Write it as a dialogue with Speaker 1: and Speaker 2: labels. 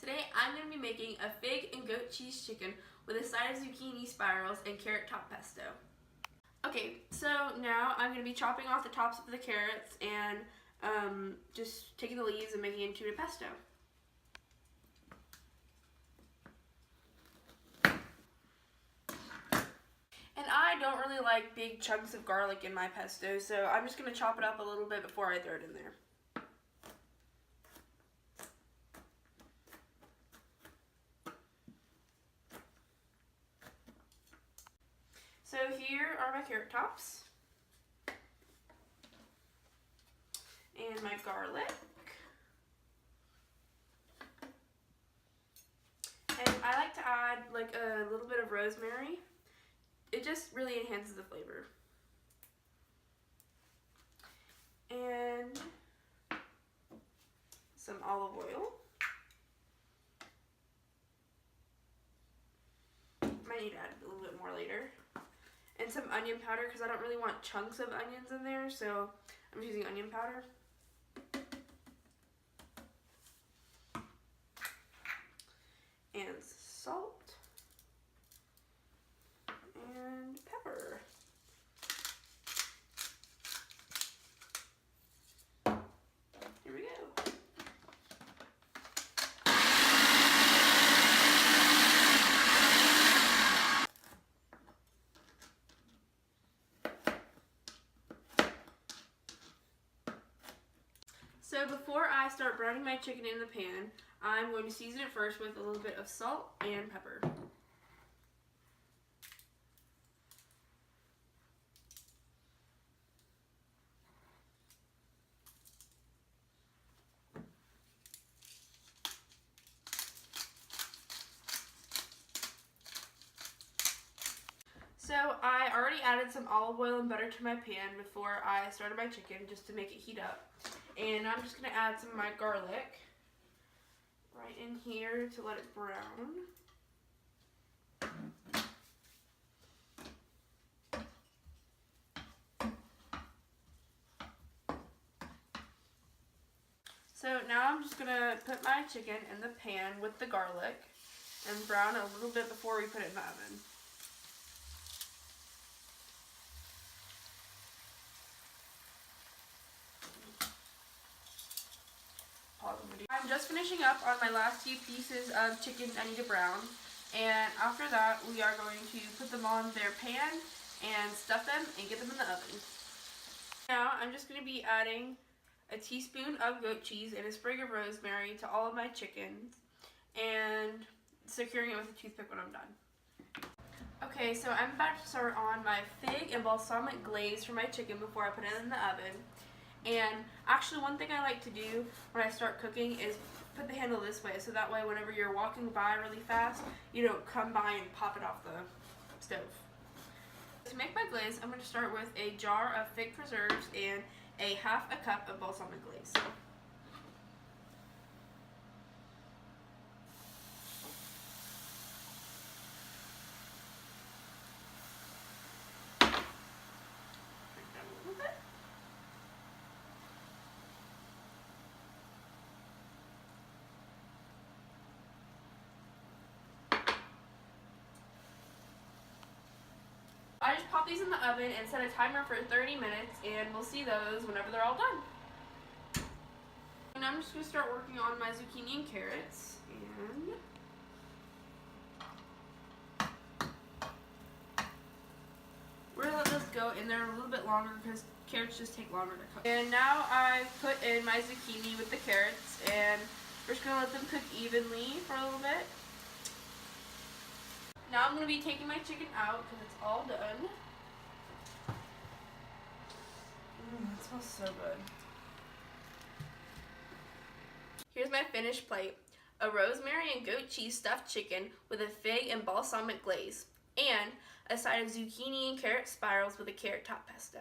Speaker 1: today I'm going to be making a fig and goat cheese chicken with a side of zucchini spirals and carrot top pesto. Okay, so now I'm going to be chopping off the tops of the carrots and just taking the leaves and making it into a pesto. And I don't really like big chunks of garlic in my pesto, so I'm just going to chop it up a little bit before I throw it in there. So here are my carrot tops and my garlic. And I like to add like a little bit of rosemary. It just really enhances the flavor. And some olive oil. Might need to add a little bit more later. And some onion powder because I don't really want chunks of onions in there, so I'm using onion powder. And salt. And pepper. Here we go. So before I start browning my chicken in the pan, I'm going to season it first with a little bit of salt and pepper. So I already added some olive oil and butter to my pan before I started my chicken just to make it heat up. And I'm just going to add some of my garlic right in here to let it brown. So now I'm just going to put my chicken in the pan with the garlic and brown it a little bit before we put it in the oven. I'm just finishing up on my last few pieces of chicken I need to brown, and after that we are going to put them on their pan and stuff them and get them in the oven. Now I'm just going to be adding a teaspoon of goat cheese and a sprig of rosemary to all of my chickens and securing it with a toothpick when I'm done. Okay, so I'm about to start on my fig and balsamic glaze for my chicken before I put it in the oven. And actually one thing I like to do when I start cooking is put the handle this way, so that way whenever you're walking by really fast, you don't come by and pop it off the stove. To make my glaze, I'm going to start with a jar of fig preserves and a half a cup of balsamic glaze. I just pop these in the oven and set a timer for 30 minutes, and we'll see those whenever they're all done. And I'm just going to start working on my zucchini and carrots. And we're going to let this go in there a little bit longer because carrots just take longer to cook. And now I've put in my zucchini with the carrots, and we're just going to let them cook evenly for a little bit. Now I'm going to be taking my chicken out because it's all done. It smells so good. Here's my finished plate. A rosemary and goat cheese stuffed chicken with a fig and balsamic glaze. And a side of zucchini and carrot spirals with a carrot top pesto.